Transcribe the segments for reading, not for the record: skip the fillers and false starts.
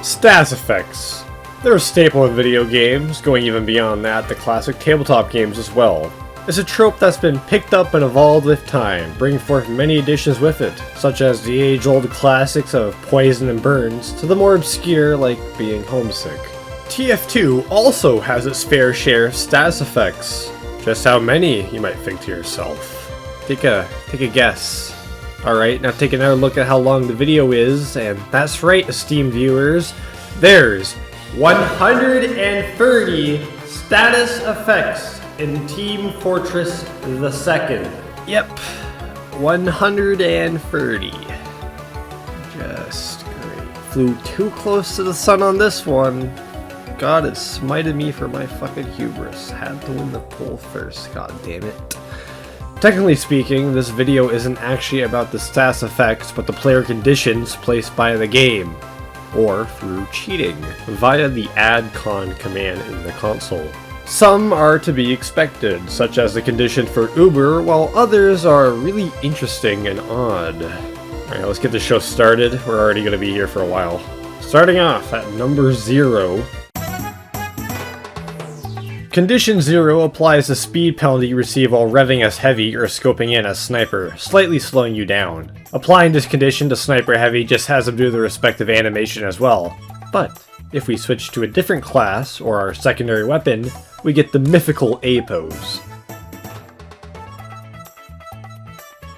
Status effects. They're a staple in video games, going even beyond that to classic tabletop games as well. It's a trope that's been picked up and evolved with time, bringing forth many additions with it, such as the age-old classics of Poison and Burns, to the more obscure like being homesick. TF2 also has its fair share of status effects. Just how many, you might think to yourself. Take a guess. Alright, now take another look at how long the video is, and that's right, esteemed viewers, there's 130 status effects in Team Fortress 2. Yep, 130. Just great. Flew too close to the sun on this one. God, it smited me for my fucking hubris. Had to win the poll first, god damn it. Technically speaking, this video isn't actually about the status effects, but the player conditions placed by the game, or through cheating, via the Addcond command in the console. Some are to be expected, such as the condition for Uber, while others are really interesting and odd. Alright, let's get the show started. We're already going to be here for a while. Starting off at number 0. Condition 0 applies the speed penalty you receive while revving as heavy or scoping in as sniper, slightly slowing you down. Applying this condition to sniper heavy just has them do the respective animation as well. But if we switch to a different class, or our secondary weapon, we get the mythical A pose.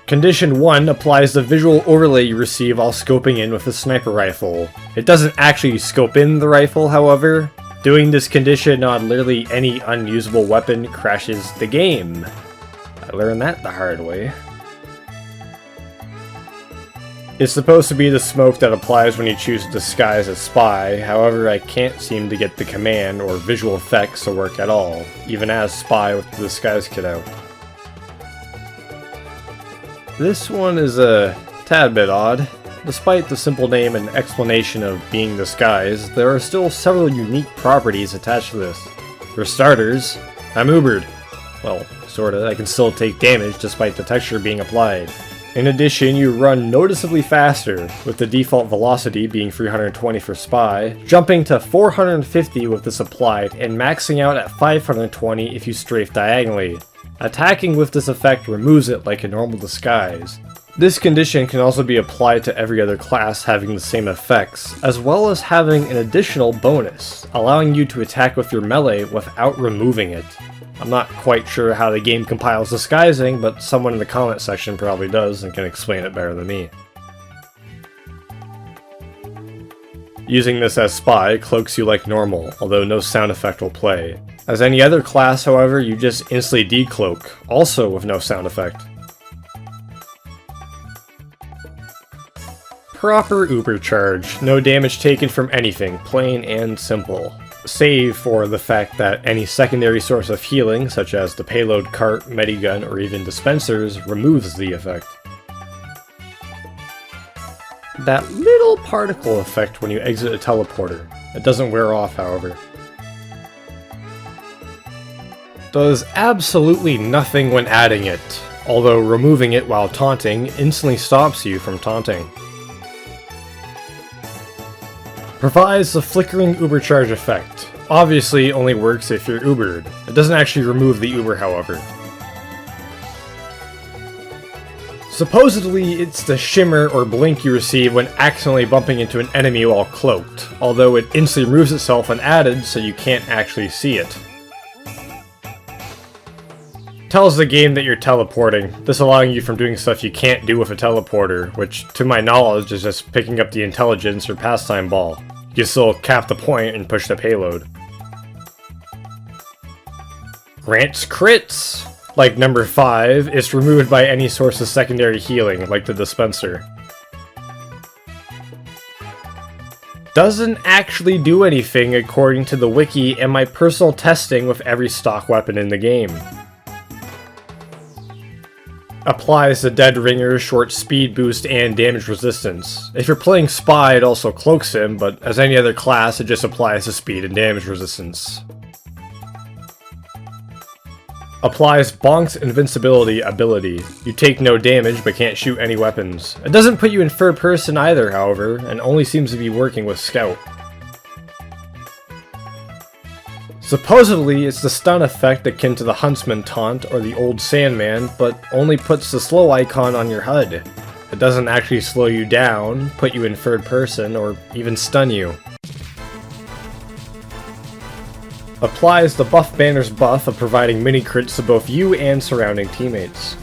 Condition 1 applies the visual overlay you receive while scoping in with a sniper rifle. It doesn't actually scope in the rifle, however. Doing this condition on literally any unusable weapon crashes the game. I learned that the hard way. It's supposed to be the smoke that applies when you choose to disguise as spy, however I can't seem to get the command or visual effects to work at all, even as spy with the disguise kit out. This one is a tad bit odd. Despite the simple name and explanation of being disguised, there are still several unique properties attached to this. For starters, I'm Ubered. Well, sorta, I can still take damage despite the texture being applied. In addition, you run noticeably faster, with the default velocity being 320 for Spy, jumping to 450 with this applied, and maxing out at 520 if you strafe diagonally. Attacking with this effect removes it like a normal disguise. This condition can also be applied to every other class having the same effects, as well as having an additional bonus, allowing you to attack with your melee without removing it. I'm not quite sure how the game compiles disguising, but someone in the comment section probably does and can explain it better than me. Using this as Spy cloaks you like normal, although no sound effect will play. As any other class, however, you just instantly decloak, also with no sound effect. Proper Uber charge, no damage taken from anything, plain and simple. Save for the fact that any secondary source of healing, such as the payload cart, Medigun, or even dispensers, removes the effect. That little particle effect when you exit a teleporter. It doesn't wear off, however. Does absolutely nothing when adding it, although removing it while taunting instantly stops you from taunting. Provides the flickering Uber charge effect. Obviously only works if you're Ubered. It doesn't actually remove the Uber, however. Supposedly it's the shimmer or blink you receive when accidentally bumping into an enemy while cloaked, although it instantly removes itself when added so you can't actually see it. Tells the game that you're teleporting, this allowing you from doing stuff you can't do with a teleporter, which to my knowledge is just picking up the intelligence or pastime ball. You can still cap the point and push the payload. Grants crits! Like number 5, it's removed by any source of secondary healing, like the dispenser. Doesn't actually do anything according to the wiki and my personal testing with every stock weapon in the game. Applies the Dead Ringer's short speed boost and damage resistance. If you're playing Spy, it also cloaks him, but as any other class, it just applies the speed and damage resistance. Applies Bonk's invincibility ability. You take no damage, but can't shoot any weapons. It doesn't put you in third person either, however, and only seems to be working with Scout. Supposedly, it's the stun effect akin to the Huntsman taunt or the Old Sandman, but only puts the slow icon on your HUD. It doesn't actually slow you down, put you in third person, or even stun you. Applies the buff banner's buff of providing mini crits to both you and surrounding teammates.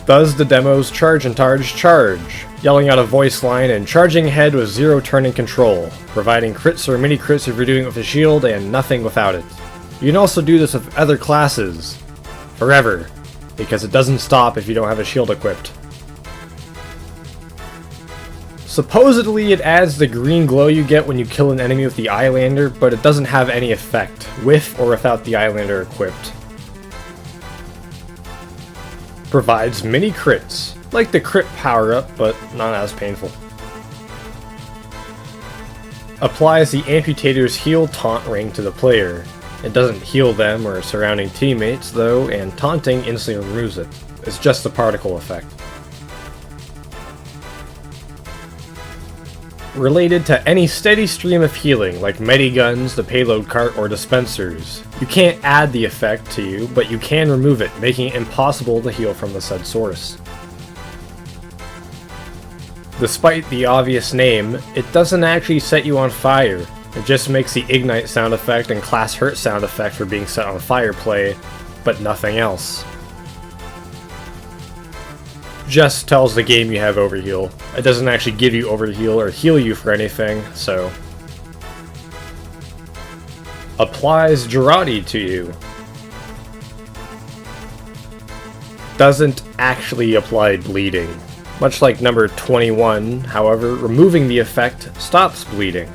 Does the demo's charge and charge, yelling out a voice line and charging ahead with 0 turning control, providing crits or mini crits if you're doing it with a shield and nothing without it. You can also do this with other classes, forever, because it doesn't stop if you don't have a shield equipped. Supposedly it adds the green glow you get when you kill an enemy with the Eyelander, but it doesn't have any effect, with or without the Eyelander equipped. Provides mini crits, like the crit power-up, but not as painful. Applies the Amputator's heal taunt ring to the player. It doesn't heal them or surrounding teammates though, and taunting instantly removes it. It's just a particle effect. Related to any steady stream of healing, like Mediguns, the payload cart, or dispensers. You can't add the effect to you, but you can remove it, making it impossible to heal from the said source. Despite the obvious name, it doesn't actually set you on fire. It just makes the ignite sound effect and class hurt sound effect for being set on fire play, but nothing else. Just tells the game you have Overheal. It doesn't actually give you Overheal or heal you for anything, so... Applies Girardi to you. Doesn't actually apply bleeding. Much like number 21, however, removing the effect stops bleeding.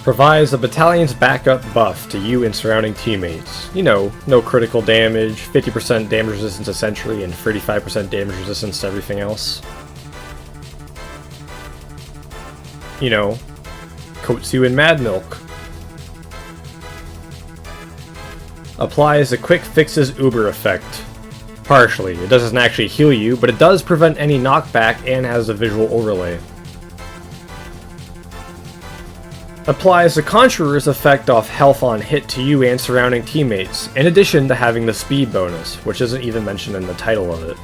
Provides the battalion's backup buff to you and surrounding teammates. You know, no critical damage, 50% damage resistance to sentry, and 35% damage resistance to everything else. You know, coats you in Mad Milk. Applies the Quick Fixes Uber effect. Partially. It doesn't actually heal you, but it does prevent any knockback and has a visual overlay. Applies the Conjurer's effect off health on hit to you and surrounding teammates, in addition to having the speed bonus, which isn't even mentioned in the title of it.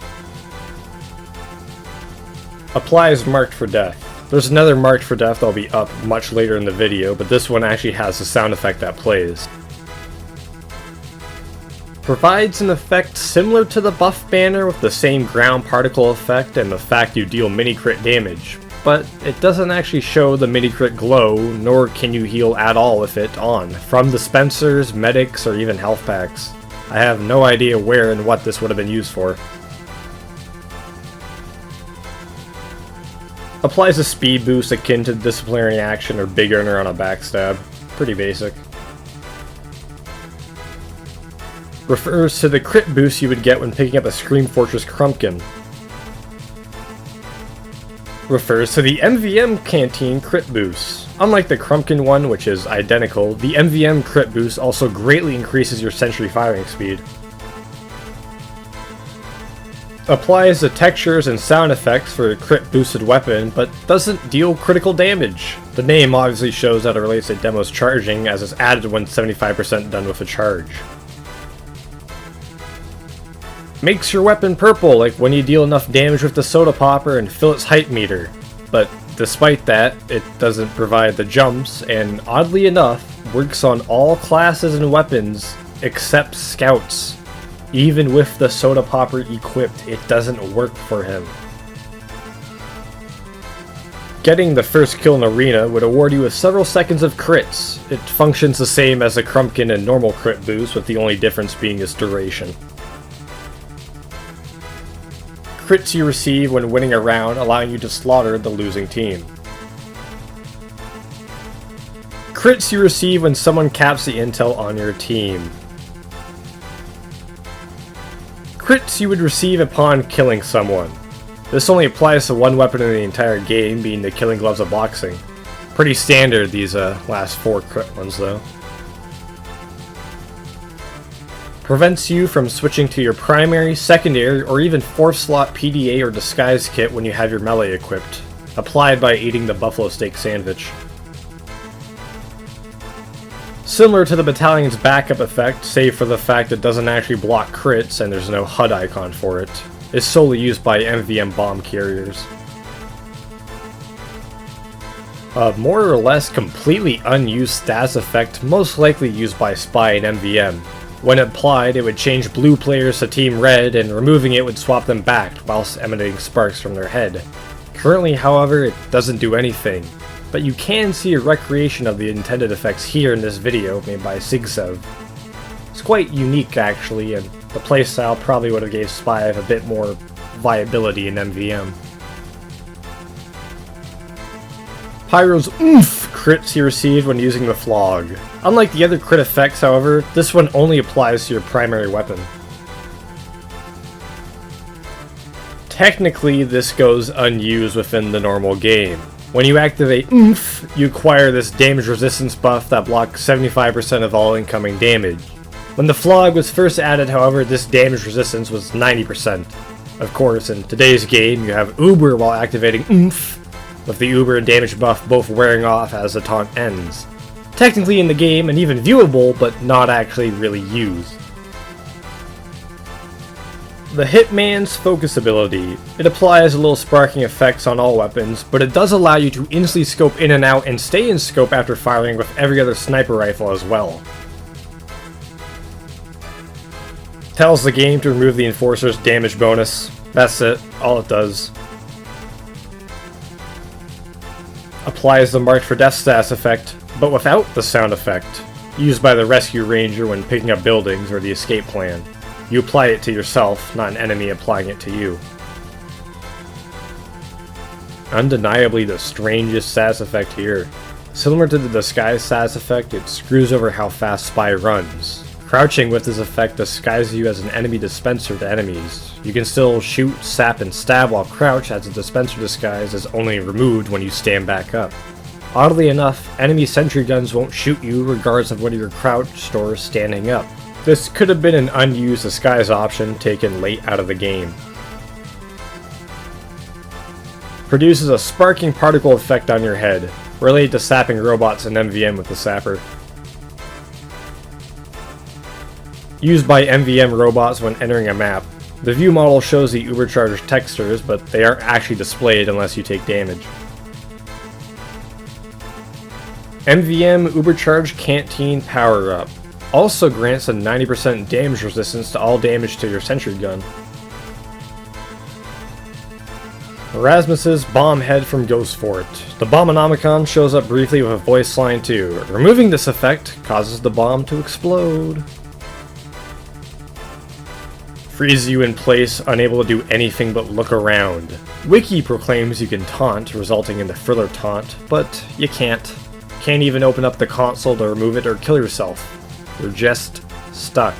Applies Marked for Death. There's another Marked for Death that'll be up much later in the video, but this one actually has the sound effect that plays. Provides an effect similar to the buff banner with the same ground particle effect and the fact you deal mini crit damage, but it doesn't actually show the mini crit glow, nor can you heal at all with it on, from dispensers, medics, or even health packs. I have no idea where and what this would have been used for. Applies a speed boost akin to disciplinary action or big earner on a backstab. Pretty basic. Refers to the crit boost you would get when picking up a Scream Fortress Crumpkin. Refers to the MvM Canteen crit boost. Unlike the Crumpkin one, which is identical, the MvM crit boost also greatly increases your sentry firing speed. Applies the textures and sound effects for a crit boosted weapon, but doesn't deal critical damage. The name obviously shows that it relates to demo's charging, as it's added when 75% done with a charge. Makes your weapon purple, like when you deal enough damage with the soda popper and fill its hype meter. But despite that, it doesn't provide the jumps, and oddly enough, works on all classes and weapons except scouts. Even with the soda popper equipped, it doesn't work for him. Getting the first kill in Arena would award you with several seconds of crits. It functions the same as the Crumpkin and normal crit boost, with the only difference being its duration. Crits you receive when winning a round, allowing you to slaughter the losing team. Crits you receive when someone caps the intel on your team. Crits you would receive upon killing someone. This only applies to one weapon in the entire game, being the Killing Gloves of Boxing. Pretty standard, these last 4 crit ones though. Prevents you from switching to your primary, secondary, or even 4th slot PDA or disguise kit when you have your melee equipped. Applied by eating the buffalo steak sandwich. Similar to the Battalion's backup effect, save for the fact it doesn't actually block crits and there's no HUD icon for it. It's solely used by MvM bomb carriers. A more or less completely unused status effect, most likely used by Spy and MvM. When applied, it would change blue players to Team Red, and removing it would swap them back whilst emitting sparks from their head. Currently, however, it doesn't do anything, but you can see a recreation of the intended effects here in this video made by Sigsev. It's quite unique actually, and the playstyle probably would have gave Spy a bit more viability in MvM. Pyro's oomph crits he received when using the Flog. Unlike the other crit effects, however, this one only applies to your primary weapon. Technically, this goes unused within the normal game. When you activate oomph, you acquire this damage resistance buff that blocks 75% of all incoming damage. When the Flog was first added, however, this damage resistance was 90%. Of course, in today's game, you have Uber while activating oomph, with the Uber and damage buff both wearing off as the taunt ends. Technically in the game and even viewable, but not actually really used. The Hitman's focus ability. It applies little sparking effects on all weapons, but it does allow you to instantly scope in and out and stay in scope after firing with every other sniper rifle as well. Tells the game to remove the Enforcer's damage bonus. That's it, all it does. Applies the Marked for Death status effect, but without the sound effect, used by the Rescue Ranger when picking up buildings or the escape plan. You apply it to yourself, not an enemy applying it to you. Undeniably the strangest status effect here. Similar to the Disguise status effect, it screws over how fast Spy runs. Crouching with this effect disguises you as an enemy dispenser to enemies. You can still shoot, sap, and stab while crouched, as the dispenser disguise is only removed when you stand back up. Oddly enough, enemy sentry guns won't shoot you regardless of whether you're crouched or standing up. This could have been an unused disguise option taken late out of the game. Produces a sparking particle effect on your head, related to sapping robots in MvM with the Sapper. Used by MvM robots when entering a map. The view model shows the ubercharged textures, but they aren't actually displayed unless you take damage. MvM Ubercharged Canteen Power-Up. Also grants a 90% damage resistance to all damage to your sentry gun. Erasmus's Bom Head from Ghost Fort. The Bombonomicon shows up briefly with a voice line too. Removing this effect causes the bomb to explode. Freezes you in place, unable to do anything but look around. Wiki proclaims you can taunt, resulting in the Thriller taunt, but you can't. Can't even open up the console to remove it or kill yourself. You're just stuck.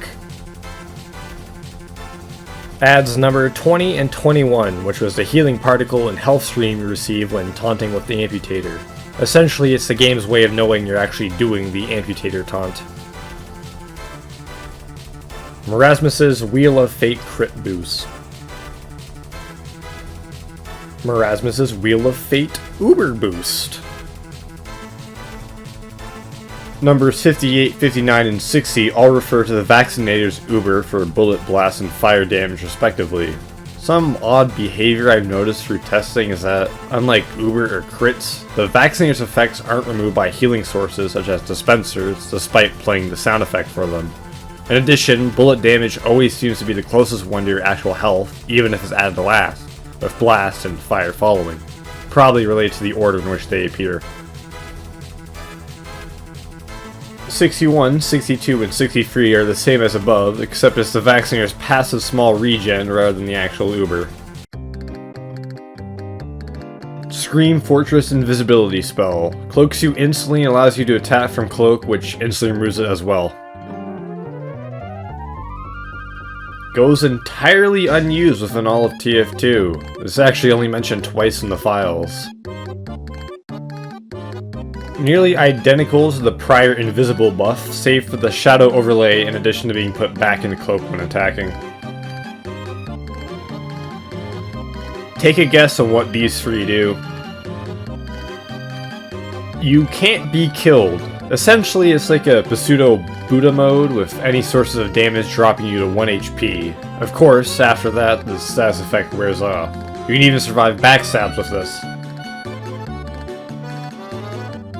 Adds number 20 and 21, which was the healing particle and health stream you receive when taunting with the Amputator. Essentially, it's the game's way of knowing you're actually doing the Amputator taunt. Merasmus's Wheel of Fate crit boost. Merasmus's Wheel of Fate Uber boost. Numbers 58, 59, and 60 all refer to the Vaccinator's Uber for bullet blast and fire damage respectively. Some odd behavior I've noticed through testing is that, unlike Uber or crits, the Vaccinator's effects aren't removed by healing sources such as dispensers, despite playing the sound effect for them. In addition, bullet damage always seems to be the closest one to your actual health, even if it's added to last, with blast and fire following. Probably related to the order in which they appear. 61, 62, and 63 are the same as above, except it's the Vaccinator's passive small regen rather than the actual Uber. Scream Fortress Invisibility spell. Cloaks you instantly and allows you to attack from cloak, which instantly removes it as well. Goes entirely unused within all of TF2. It's actually only mentioned twice in the files. Nearly identical to the prior invisible buff, save for the shadow overlay in addition to being put back into cloak when attacking. Take a guess on what these three do. You can't be killed. Essentially, it's like a pseudo Buddha mode with any sources of damage dropping you to 1 HP. Of course, after that, the status effect wears off. You can even survive backstabs with this.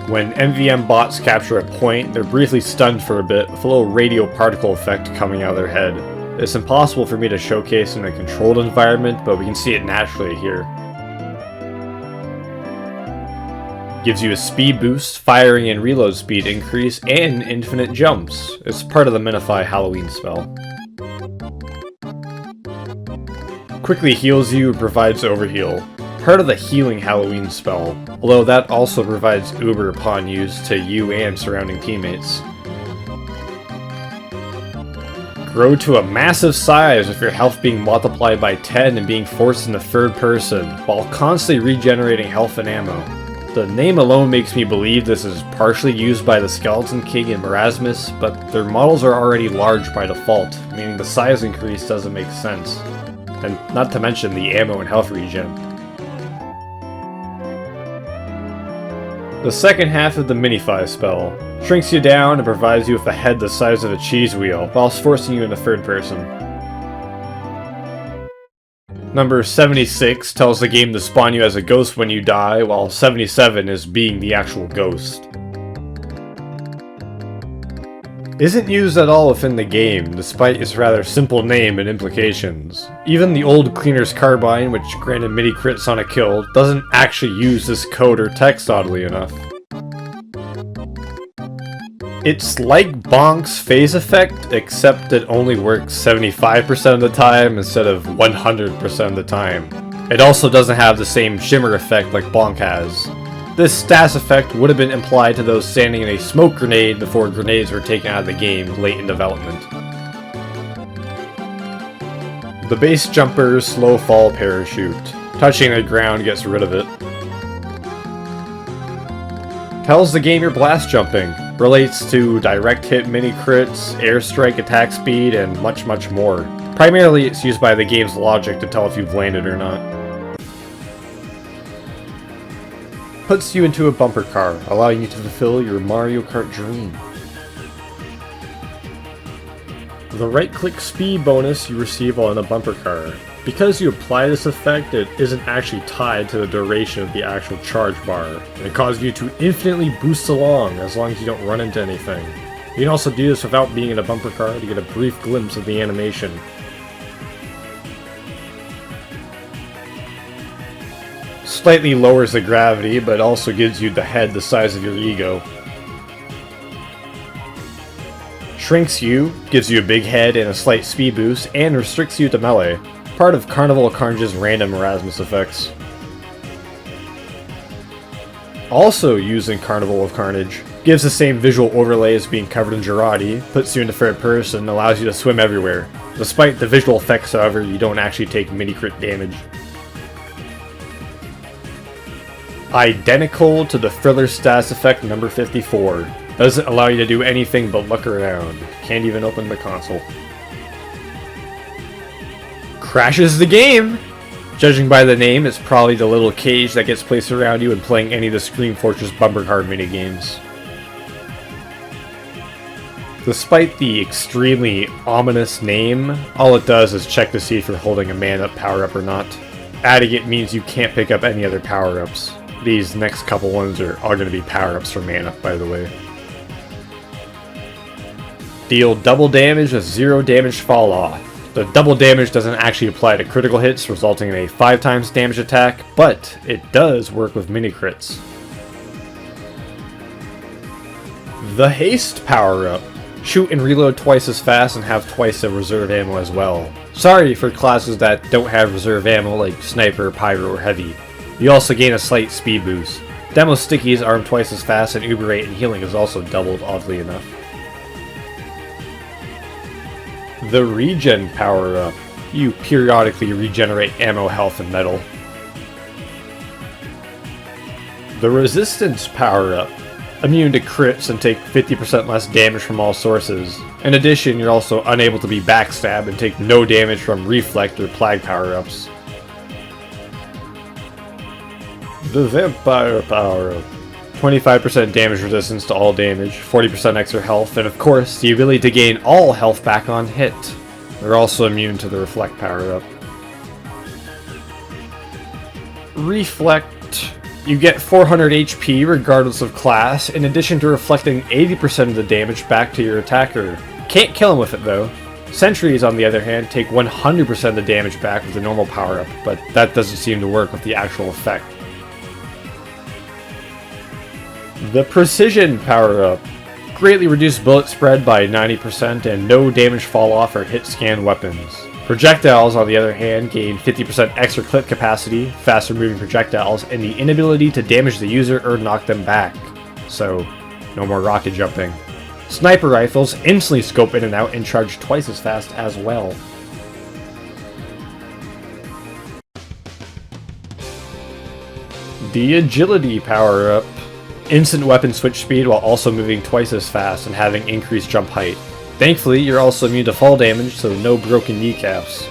When MvM bots capture a point, they're briefly stunned for a bit with a little radio particle effect coming out of their head. It's impossible for me to showcase in a controlled environment, but we can see it naturally here. Gives you a speed boost, firing and reload speed increase, and infinite jumps. It's part of the Minify Halloween spell. Quickly heals you and provides Overheal. Part of the healing Halloween spell, although that also provides Uber upon use to you and surrounding teammates. Grow to a massive size with your health being multiplied by 10 and being forced into third person, while constantly regenerating health and ammo. The name alone makes me believe this is partially used by the Skeleton King and Marasmus, but their models are already large by default, meaning the size increase doesn't make sense. And not to mention the ammo and health regen. The second half of the Minify spell shrinks you down and provides you with a head the size of a cheese wheel, whilst forcing you into third person. Number 76 tells the game to spawn you as a ghost when you die, while 77 is being the actual ghost. Isn't used at all within the game, despite its rather simple name and implications. Even the old Cleaner's Carbine, which granted mini crits on a kill, doesn't actually use this code or text oddly enough. It's like Bonk's phase effect, except it only works 75% of the time instead of 100% of the time. It also doesn't have the same shimmer effect like Bonk has. This status effect would have been implied to those standing in a smoke grenade before grenades were taken out of the game late in development. The base jumper's slow fall parachute. Touching the ground gets rid of it. Tells the game you're blast jumping. Relates to direct hit mini crits, airstrike attack speed, and much more. Primarily it's used by the game's logic to tell if you've landed or not. Puts you into a bumper car, allowing you to fulfill your Mario Kart dream. The right-click speed bonus you receive while in a bumper car. Because you apply this effect, it isn't actually tied to the duration of the actual charge bar, and it causes you to infinitely boost along as long as you don't run into anything. You can also do this without being in a bumper car to get a brief glimpse of the animation. Slightly lowers the gravity, but also gives you the head the size of your ego. Shrinks you, gives you a big head and a slight speed boost, and restricts you to melee. Part of Carnival of Carnage's random Erasmus effects. Also used in Carnival of Carnage, gives the same visual overlay as being covered in Girardi, puts you into third person, allows you to swim everywhere. Despite the visual effects, however, you don't actually take mini crit damage. Identical to the Thriller status effect number 54. Doesn't allow you to do anything but look around. Can't even open the console. Crashes the game! Judging by the name, it's probably the little cage that gets placed around you when playing any of the Scream Fortress bumper card minigames. Despite the extremely ominous name, all it does is check to see if you're holding a man-up power-up or not. Adding it means you can't pick up any other power-ups. These next couple ones are all going to be power-ups for man-up, by the way. Deal double damage with 0 damage fall off. The double damage doesn't actually apply to critical hits, resulting in a 5 times damage attack, but it does work with mini crits. The Haste power-up. Shoot and reload twice as fast and have twice the reserve ammo as well. Sorry for classes that don't have reserve ammo like Sniper, Pyro, or Heavy. You also gain a slight speed boost. Demo Stickies arm twice as fast and Uber rate and healing is also doubled, oddly enough. The Regen power-up. You periodically regenerate ammo, health, and metal. The Resistance power-up. Immune to crits and take 50% less damage from all sources. In addition, you're also unable to be backstabbed and take no damage from Reflect or Plague power-ups. The Vampire power-up. 25% damage resistance to all damage, 40% extra health, and of course, the ability to gain all health back on hit. They're also immune to the Reflect power-up. Reflect, you get 400 HP regardless of class, in addition to reflecting 80% of the damage back to your attacker. Can't kill him with it though. Sentries, on the other hand, take 100% of the damage back with the normal power-up, but that doesn't seem to work with the actual effect. The Precision power-up. Greatly reduced bullet spread by 90% and no damage fall off or hit scan weapons. Projectiles, on the other hand, gain 50% extra clip capacity, faster moving projectiles, and the inability to damage the user or knock them back. So, no more rocket jumping. Sniper rifles instantly scope in and out and charge twice as fast as well. The Agility power-up. Instant weapon switch speed while also moving twice as fast and having increased jump height. Thankfully, you're also immune to fall damage, so no broken kneecaps.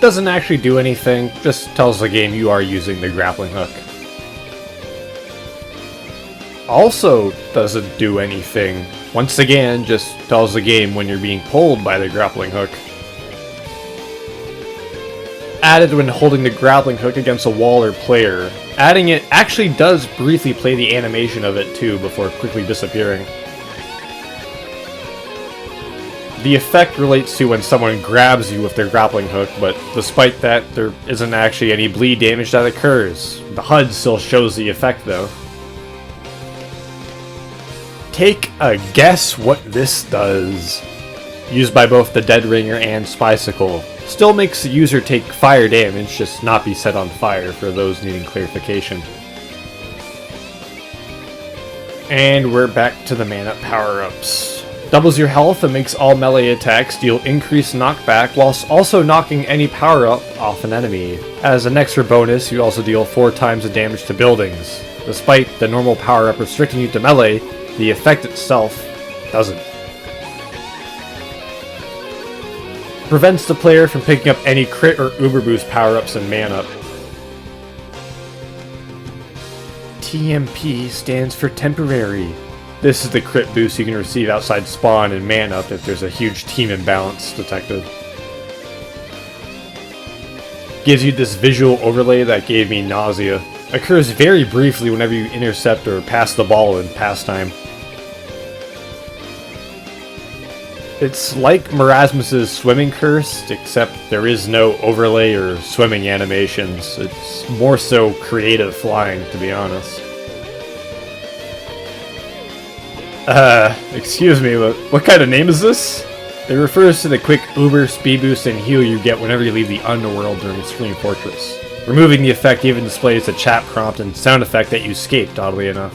Doesn't actually do anything, just tells the game you are using the grappling hook. Also doesn't do anything. Once again, just tells the game when you're being pulled by the grappling hook. Added when holding the grappling hook against a wall or player. Adding it actually does briefly play the animation of it too before quickly disappearing. The effect relates to when someone grabs you with their grappling hook, but despite that, there isn't actually any bleed damage that occurs. The HUD still shows the effect though. Take a guess what this does. Used by both the Dead Ringer and Spicicle. Still makes the user take fire damage, just not be set on fire for those needing clarification. And we're back to the mana power-ups. Doubles your health and makes all melee attacks deal increased knockback whilst also knocking any power-up off an enemy. As an extra bonus, you also deal 4 times the damage to buildings. Despite the normal power-up restricting you to melee, the effect itself doesn't. Prevents the player from picking up any crit or uber boost power-ups in Man Up. TMP stands for temporary. This is the crit boost you can receive outside spawn in Man Up if there's a huge team imbalance detected. Gives you this visual overlay that gave me nausea. Occurs very briefly whenever you intercept or pass the ball in pastime. It's like Marasmus's swimming curse, except there is no overlay or swimming animations. It's more so creative flying, to be honest. Excuse me, but what kind of name is this? It refers to the quick uber, speed boost, and heal you get whenever you leave the underworld during Scream Fortress. Removing the effect even displays a chat prompt and sound effect that you escaped, oddly enough.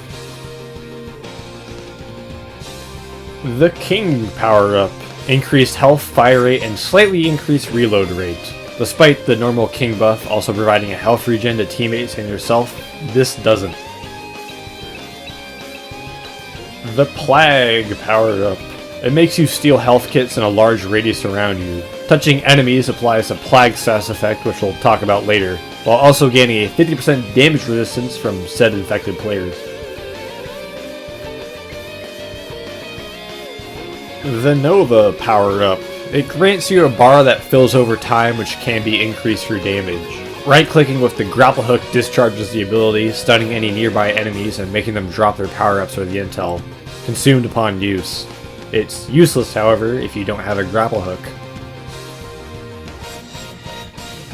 The King power-up. Increased health, fire rate, and slightly increased reload rate. Despite the normal King buff also providing a health regen to teammates and yourself, this doesn't. The Plague power-up. It makes you steal health kits in a large radius around you. Touching enemies applies a Plague status effect, which we'll talk about later, while also gaining a 50% damage resistance from said infected players. The Nova power-up. It grants you a bar that fills over time, which can be increased through damage. Right-clicking with the grapple hook discharges the ability, stunning any nearby enemies and making them drop their power-ups or the intel, consumed upon use. It's useless, however, if you don't have a grapple hook.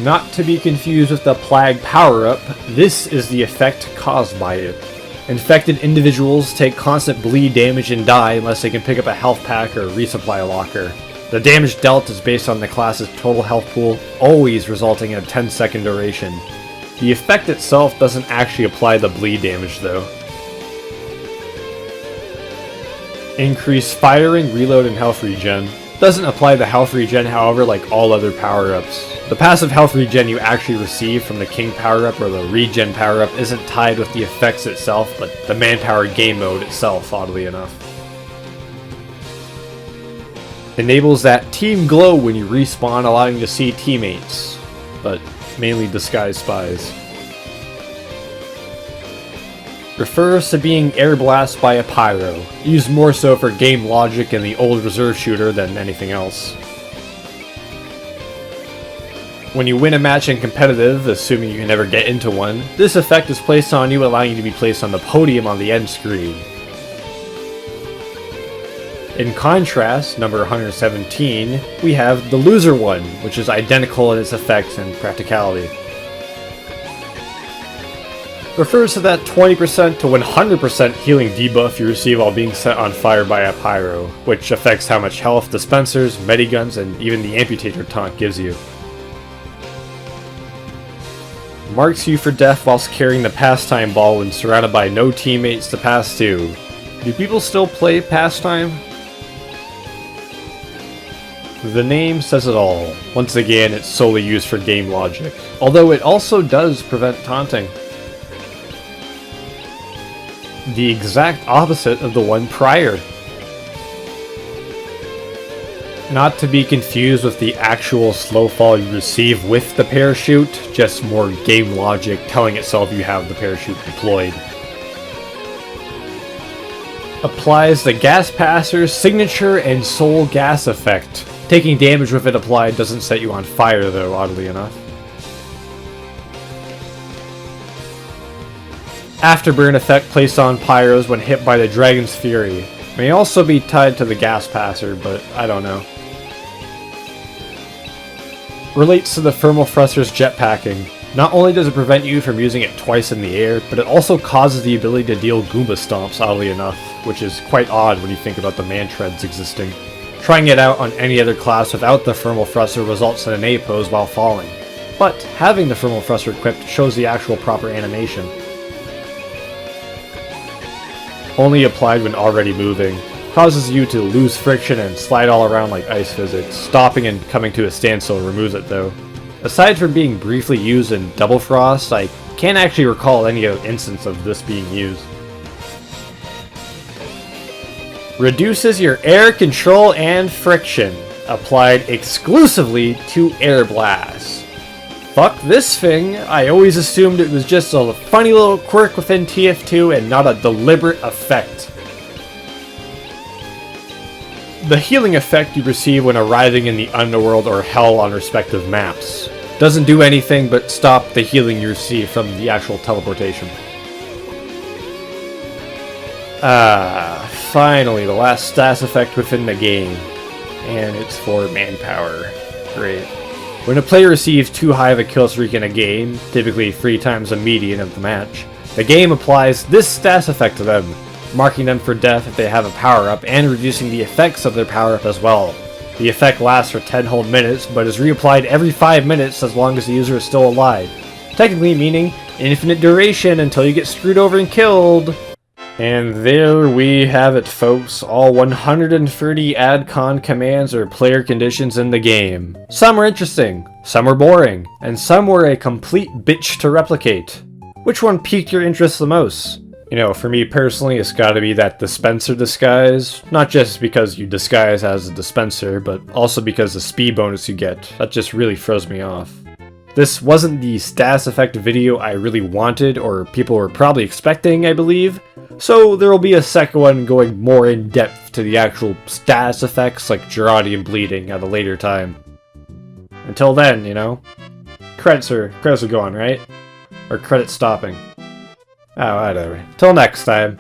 Not to be confused with the Plague power-up, this is the effect caused by it. Infected individuals take constant bleed damage and die unless they can pick up a health pack or resupply locker. The damage dealt is based on the class's total health pool, always resulting in a 10-second duration. The effect itself doesn't actually apply the bleed damage though. Increase firing, reload, and health regen. Doesn't apply the health regen, however, like all other power-ups. The passive health regen you actually receive from the King power-up or the regen power-up isn't tied with the effects itself, but the manpower game mode itself, oddly enough. Enables that team glow when you respawn, allowing you to see teammates. But mainly disguised spies. Refers to being air blast by a pyro, used more so for game logic in the old reserve shooter than anything else. When you win a match in competitive, assuming you can never get into one, this effect is placed on you, allowing you to be placed on the podium on the end screen. In contrast, number 117, we have the loser one, which is identical in its effects and practicality. Refers to that 20% to 100% healing debuff you receive while being set on fire by a pyro, which affects how much health dispensers, mediguns, and even the amputator taunt gives you. Marks you for death whilst carrying the pastime ball when surrounded by no teammates to pass to. Do people still play pastime? The name says it all. Once again, it's solely used for game logic, although it also does prevent taunting. The exact opposite of the one prior. Not to be confused with the actual slow fall you receive with the parachute, just more game logic telling itself you have the parachute deployed. Applies the Gas Passer's signature and soul gas effect. Taking damage with it applied doesn't set you on fire though, oddly enough. Afterburn effect placed on pyros when hit by the Dragon's Fury. May also be tied to the Gas Passer, but I don't know. Relates to the Thermal Thruster's jetpacking. Not only does it prevent you from using it twice in the air, but it also causes the ability to deal Goomba Stomps, oddly enough, which is quite odd when you think about the man-treads existing. Trying it out on any other class without the Thermal Thruster results in an A pose while falling, but having the Thermal Thruster equipped shows the actual proper animation. Only applied when already moving. Causes you to lose friction and slide all around like ice physics. Stopping and coming to a standstill removes it though. Aside from being briefly used in Double Frost, I can't actually recall any other instance of this being used. Reduces your air control and friction. Applied exclusively to air blasts. Fuck this thing, I always assumed it was just a funny little quirk within TF2 and not a deliberate effect. The healing effect you receive when arriving in the Underworld or Hell on respective maps. Doesn't do anything but stop the healing you receive from the actual teleportation. Finally, the last status effect within the game. And it's for manpower. Great. When a player receives too high of a kill streak in a game, typically 3 times the median of the match, the game applies this status effect to them, marking them for death if they have a power-up and reducing the effects of their power-up as well. The effect lasts for 10 whole minutes, but is reapplied every 5 minutes as long as the user is still alive, technically meaning infinite duration until you get screwed over and killed. And there we have it, folks, all 130 Addcond commands or player conditions in the game. Some were interesting, some were boring, and some were a complete bitch to replicate. Which one piqued your interest the most? You know, for me personally, it's gotta be that dispenser disguise. Not just because you disguise as a dispenser, but also because the speed bonus you get. That just really throws me off. This wasn't the status effect video I really wanted, or people were probably expecting, I believe. So there will be a second one going more in depth to the actual status effects like Gerardian bleeding at a later time. Until then, you know, credits are going, right? Or credits stopping. Oh, whatever. Till next time.